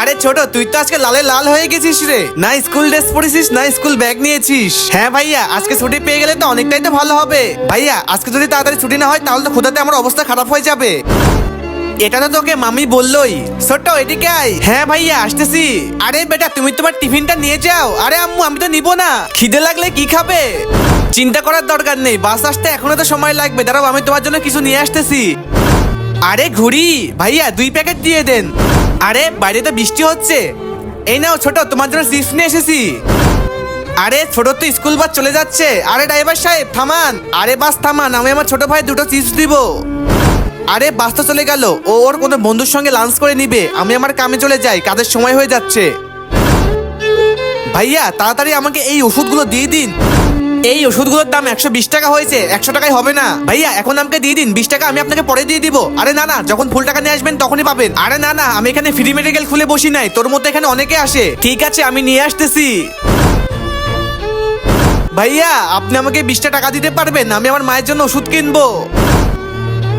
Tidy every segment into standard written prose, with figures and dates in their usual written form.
আরে ছোট, তুই তো আজকে লালে লাল হয়ে গেছিস রে। না স্কুল ড্রেস পরেছিস, না স্কুল ব্যাগ নিয়েছিস। হ্যাঁ ভাইয়া, আজকে ছুটি পেয়ে গেলে তো অনেকটাই তো ভালো হবে। ভাইয়া আজকে যদি তাড়াতাড়ি ছুটি না হয় তাহলে তো ক্ষুধাতে আমার অবস্থা খারাপ হয়ে যাবে। এটা তো তোকে মামি বললোই। ছোট এদিকে আয়। হ্যাঁ ভাইয়া আসতেছি। আরে বেটা তুমি তোমার টিফিনটা নিয়ে যাও। আরে আম্মু আমি তো নিবো না, খিদে লাগলে কি খাবে? চিন্তা করার দরকার নেই, বাস আসতে এখনো তো সময় লাগবে। দাঁড়াও আমি তোমার জন্য কিছু নিয়ে আসতেছি। আরে ঘুড়ি ভাইয়া 2 প্যাকেট দিয়ে দেন। আরে বাইরে তো বৃষ্টি হচ্ছে। এই নাও ছোট, তোমার জন্য চিপস নিয়ে এসেছি। আরে ছোট তো স্কুল বাস চলে যাচ্ছে। আরে ড্রাইভার সাহেব থামান। আরে বাস থামান, আমি আমার ছোট ভাই 2টো চিপস দিব। আরে বাস তো চলে গেল, ও ওর কোনো বন্ধুর সঙ্গে লাঞ্চ করে নিবে। আমি আমার কামে চলে যাই, কাজের সময় হয়ে যাচ্ছে। ভাইয়া তাড়াতাড়ি আমাকে এই ওষুধগুলো দিয়ে দিন। এই ওষুধগুলোর দাম 120 টাকা হয়েছে, 100 টাকায় হবে না। ভাইয়া এখন আমাকে দিয়ে দিন, 20 টাকা আমি আপনাকে পরে দিয়ে দিব। আরে না না, যখন ফুল টাকা নিয়ে আসবেন তখনই পাবেন। আরে না না, আমি এখানে ফ্রি মেডিকেল খুলে বসি নাই, তোর মতো এখানে অনেকে আসে। ঠিক আছে আমি নিয়ে আসতেছি। ভাইয়া আপনি আমাকে 20টা টাকা দিতে পারবেন? আমি আমার মায়ের জন্য ওষুধ কিনবো।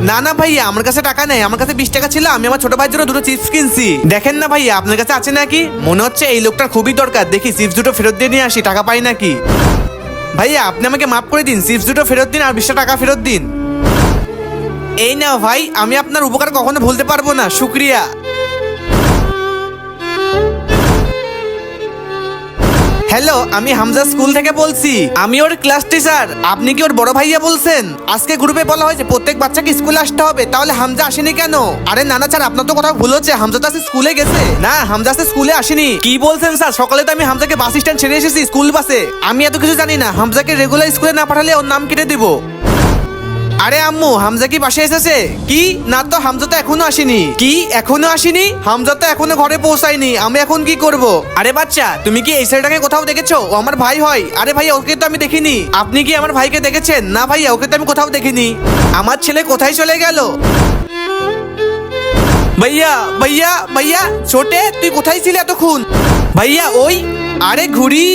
না না ভাইয়া, আমার কাছে টাকা নেই। আমার কাছে 20 টাকা ছিল, আমি আমার ছোট ভাইয়ের জন্য 2টো চিপস কিনছি। দেখেন না ভাইয়া, আপনার কাছে আছে নাকি? মনে হচ্ছে এই লোকটার খুবই দরকার, দেখি চিপস 2টো ফেরত দিয়ে নিয়ে আসি, টাকা পাই নাকি। ভাইয়া আপনি আমাকে মাফ করে দিন, চিপস 2টো ফেরত দিন আর 20টা টাকা ফেরত দিন। এই নাও ভাই, আমি আপনার উপকার কখনো ভুলতে পারবো না, শুক্রিয়া। হ্যালো, আমি হামজা স্কুল থেকে বলছি। আমি ওর ক্লাস টিচার। আপনি কি ওর বড় ভাইয়া বলছেন? আজকে গ্রুপে বলা হয়েছে প্রত্যেক বাচ্চাকে স্কুলে আসতে হবে, তাহলে হামজা আসেনি কেন? আরে নানা স্যার, আপনার তো কথা ভুল হচ্ছে, হামজা তো আজকে স্কুলে গেছে। না, হামজা আজকে স্কুলে আসেনি। কি বলছেন স্যার? সকালে তো আমি হামজাকে বাস স্ট্যান্ড ছেড়ে এসেছি স্কুল বাসে। আমি এত কিছু জানি না, হামজাকে রেগুলার স্কুলে না পাঠালে ওর নাম কেটে দিব। আরে আম্মু, হামজা কি বাসে এসেছে? কি না, তো হামজা তো এখনো আসেনি। কি এখনো আসেনি? হামজা তো এখনো ঘরে পৌঁছায়নি, আমি এখন কি করব? আরে বাচ্চা, তুমি কি এই ছেলেটাকে কোথাও দেখেছো? ও আমার ভাই হয়। আরে ভাইয়া ওকে তো আমি দেখিনি। আপনি কি আমার ভাইকে দেখেছেন? না ভাইয়া, ওকে তো আমি কোথাও দেখিনি। আমার ছেলে কোথায় চলে গেল? ভাইয়া ভাইয়া ভাইয়া, ছোটে তুই কোথায় ছিলি এতক্ষণ? ভাইয়া ওই। আরে ঘুড়ি,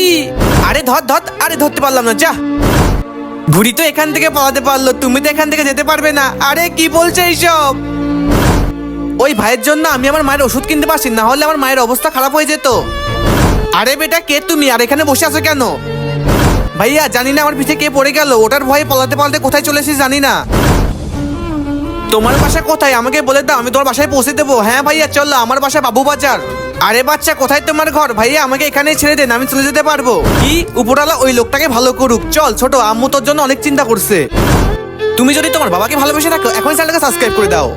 আরে ধর ধর। আরে ধরতে পারলাম না, যা। ঘুড়ি তো এখান থেকে পালাতে পারলো, তুমি তো এখান থেকে যেতে পারবে না। আরে কি বলছে এইসব? ওই ভাইয়ের জন্য আমি আমার মায়ের ওষুধ কিনতে পারছি, না হলে আমার মায়ের অবস্থা খারাপ হয়ে যেত। আরে বেটা কে তুমি, আর এখানে বসে আছো কেন? ভাইয়া জানি না আমার পিছে কে পড়ে গেল, ওটার ভয়ে পালাতে পালাতে কোথায় চলে এসেছি জানি না। তোমার বাসা কোথায় আমাকে বলে দাও, আমি তোমার বাসায় পৌঁছে দেবো। হ্যাঁ ভাইয়া চলো, আমার বাসা বাবু বাজার। আরে বাচ্চা কোথায় তোমার ঘর? ভাইয়া আমাকে এখানেই ছেড়ে দেন, আমি চলে যেতে পারবো। কি উপরওয়ালা ওই লোকটাকে ভালো করুক। চল ছোট, আম্মু তোর জন্য অনেক চিন্তা করছে। তুমি যদি তোমার বাবাকে ভালোবেসে থাকো, এখনই চ্যানেলটাকে সাবস্ক্রাইব করে দাও।